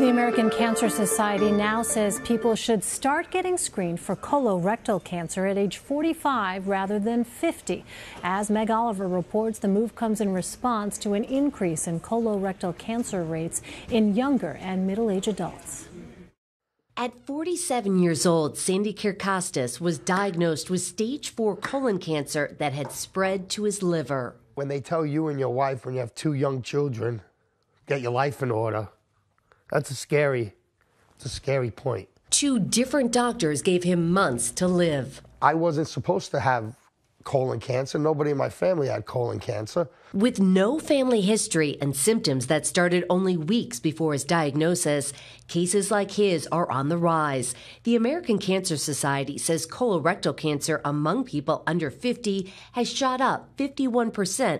The American Cancer Society now says people should start getting screened for colorectal cancer at age 45 rather than 50. As Meg Oliver reports, the move comes in response to an increase in colorectal cancer rates in younger and middle-aged adults. At 47 years old, Sandy Kirkostas was diagnosed with stage 4 colon cancer that had spread to his liver. When they tell you and your wife when you have 2 young children, get your life in order, it's a scary point. 2 different doctors gave him months to live. I wasn't supposed to have colon cancer. Nobody in my family had colon cancer. With no family history and symptoms that started only weeks before his diagnosis, cases like his are on the rise. The American Cancer Society says colorectal cancer among people under 50 has shot up 51%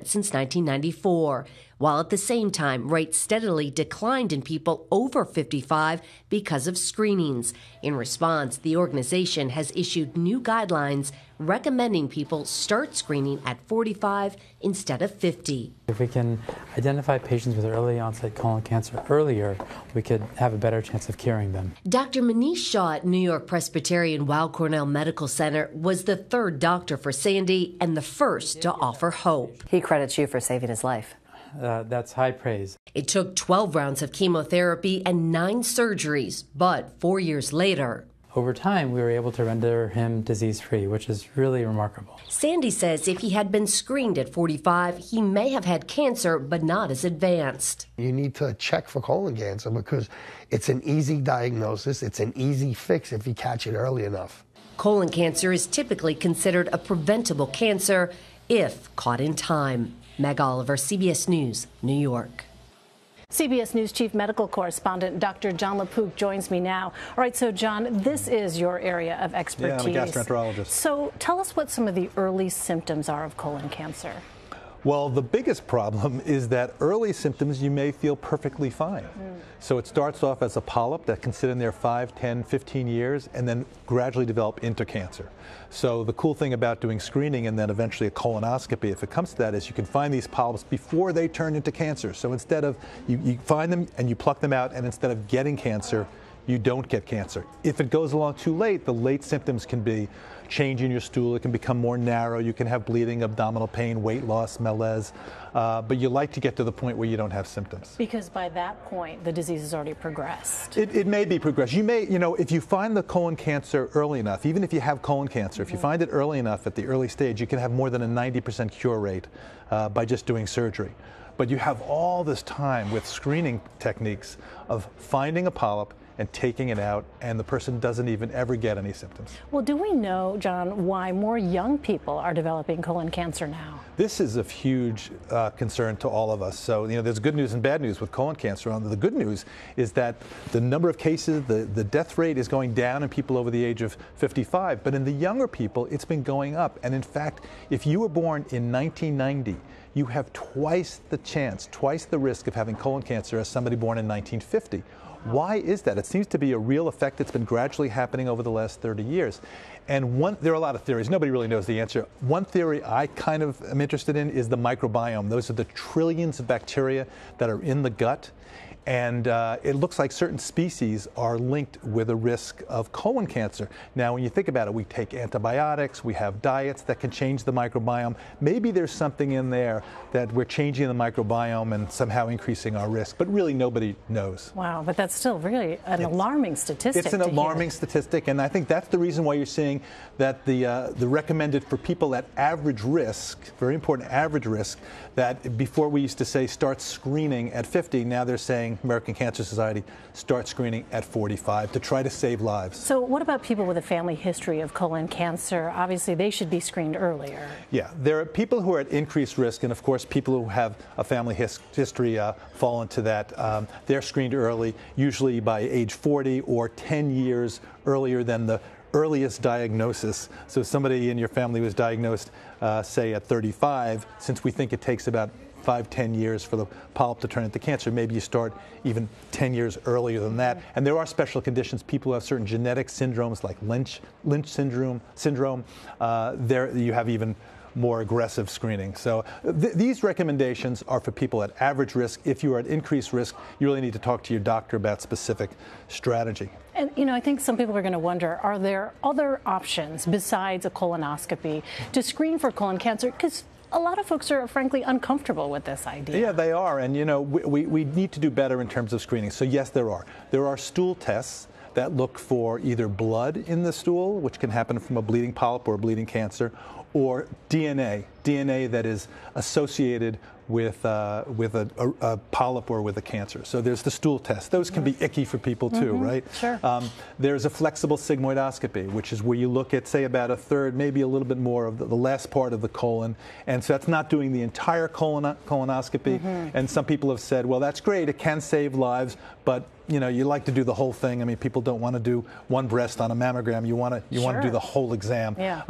since 1994, while at the same time rates steadily declined in people over 55 because of screenings. In response, the organization has issued new guidelines recommending people start screening at 45 instead of 50. If we can identify patients with early onset colon cancer earlier, we could have a better chance of curing them. Dr. Manish Shah at New York Presbyterian Weill Cornell Medical Center was the 3rd doctor for Sandy and the first to offer hope. He credits you for saving his life. That's high praise. It took 12 rounds of chemotherapy and 9 surgeries, but 4 years later, over time, we were able to render him disease-free, which is really remarkable. Sandy says if he had been screened at 45, he may have had cancer, but not as advanced. You need to check for colon cancer because it's an easy diagnosis. It's an easy fix if you catch it early enough. Colon cancer is typically considered a preventable cancer if caught in time. Meg Oliver, CBS News, New York. CBS News Chief Medical Correspondent Dr. Jon LaPook joins me now. All right, so John, this is your area of expertise. Yeah, I'm a gastroenterologist. So tell us what some of the early symptoms are of colon cancer. Well, the biggest problem is that early symptoms you may feel perfectly fine. So it starts off as a polyp that can sit in there 5, 10, 15 years and then gradually develop into cancer. So the cool thing about doing screening and then eventually a colonoscopy, if it comes to that, is you can find these polyps before they turn into cancer. So instead of, you find them and you pluck them out, and instead of getting cancer, you don't get cancer. If it goes along too late, the late symptoms can be change in your stool, it can become more narrow, you can have bleeding, abdominal pain, weight loss, malaise, but you like to get to the point where you don't have symptoms. Because by that point, the disease has already progressed. It may be progressed. You may, if you find the colon cancer early enough, even if you have colon cancer, if you find it early enough at the early stage, you can have more than a 90% cure rate by just doing surgery. But you have all this time with screening techniques of finding a polyp and taking it out, and the person doesn't even ever get any symptoms. Well, do we know, John, why more young people are developing colon cancer now? This is of huge concern to all of us. So, there's good news and bad news with colon cancer. The good news is that the number of cases, the death rate is going down in people over the age of 55, but in the younger people, it's been going up. And in fact, if you were born in 1990, you have twice the chance, twice the risk of having colon cancer as somebody born in 1950. Why is that? It seems to be a real effect that's been gradually happening over the last 30 years. And there are a lot of theories. Nobody really knows the answer. One theory I kind of am interested in is the microbiome. Those are the trillions of bacteria that are in the gut. And it looks like certain species are linked with a risk of colon cancer. Now, when you think about it, we take antibiotics, we have diets that can change the microbiome. Maybe there's something in there that we're changing the microbiome and somehow increasing our risk, but really nobody knows. Wow, but that's still really an alarming statistic. It's an alarming statistic, and I think that's the reason why you're seeing that the recommended for people at average risk, very important average risk, that before we used to say start screening at 50, now they're saying American Cancer Society start screening at 45 to try to save lives. So what about people with a family history of colon cancer? Obviously, they should be screened earlier. Yeah, there are people who are at increased risk, and of course, people who have a family history fall into that. They're screened early, usually by age 40 or 10 years earlier than the earliest diagnosis. So somebody in your family was diagnosed, say, at 35, since we think it takes about 5-10 years for the polyp to turn into cancer. Maybe you start even 10 years earlier than that. And there are special conditions. People who have certain genetic syndromes like Lynch syndrome. There you have even more aggressive screening. So these recommendations are for people at average risk. If you are at increased risk, you really need to talk to your doctor about specific strategy. And, I think some people are going to wonder, are there other options besides a colonoscopy to screen for colon cancer? Because a lot of folks are, frankly, uncomfortable with this idea. Yeah, they are. And, we need to do better in terms of screening. So, yes, there are. There are stool tests that look for either blood in the stool, which can happen from a bleeding polyp or a bleeding cancer, or DNA that is associated with a polyp or with a cancer. So there's the stool test. Those can be icky for people too, right? Sure. There's a flexible sigmoidoscopy, which is where you look at, say, about a third, maybe a little bit more of the last part of the colon. And so that's not doing the entire colonoscopy. And some people have said, well, that's great. It can save lives, but you like to do the whole thing. I mean, people don't want to do one breast on a mammogram. You want to do the whole exam. Yeah.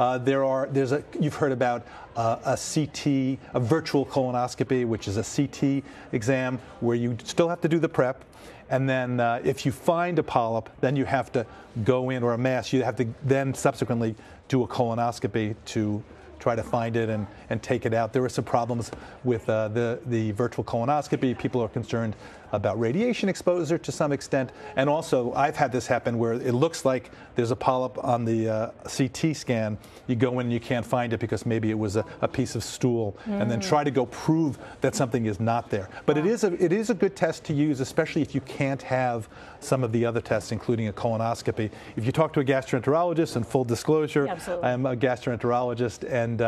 You've heard about a CT, a virtual colonoscopy, which is a CT exam where you still have to do the prep. And then if you find a polyp, then you have to go in, or a mass, you have to then subsequently do a colonoscopy to try to find it and take it out. There are some problems with the virtual colonoscopy. People are concerned about radiation exposure to some extent. And also, I've had this happen where it looks like there's a polyp on the CT scan. You go in and you can't find it because maybe it was a piece of stool, and then try to go prove that something is not there. But it is a good test to use, especially if you can't have some of the other tests, including a colonoscopy. If you talk to a gastroenterologist, and full disclosure, I'm a gastroenterologist, and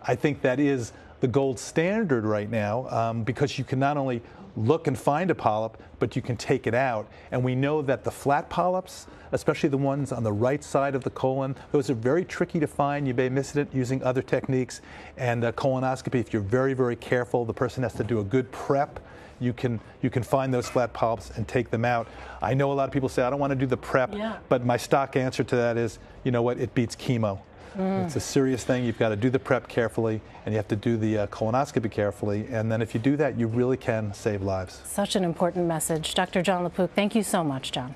I think that is the gold standard right now, because you can not only look and find a polyp, but you can take it out. And we know that the flat polyps, especially the ones on the right side of the colon, those are very tricky to find. You may miss it using other techniques. And colonoscopy, if you're very, very careful, the person has to do a good prep. You can find those flat polyps and take them out. I know a lot of people say, I don't want to do the prep, but my stock answer to that is, you know what, it beats chemo. It's a serious thing. You've got to do the prep carefully, and you have to do the colonoscopy carefully. And then if you do that, you really can save lives. Such an important message. Dr. Jon LaPook, thank you so much, John.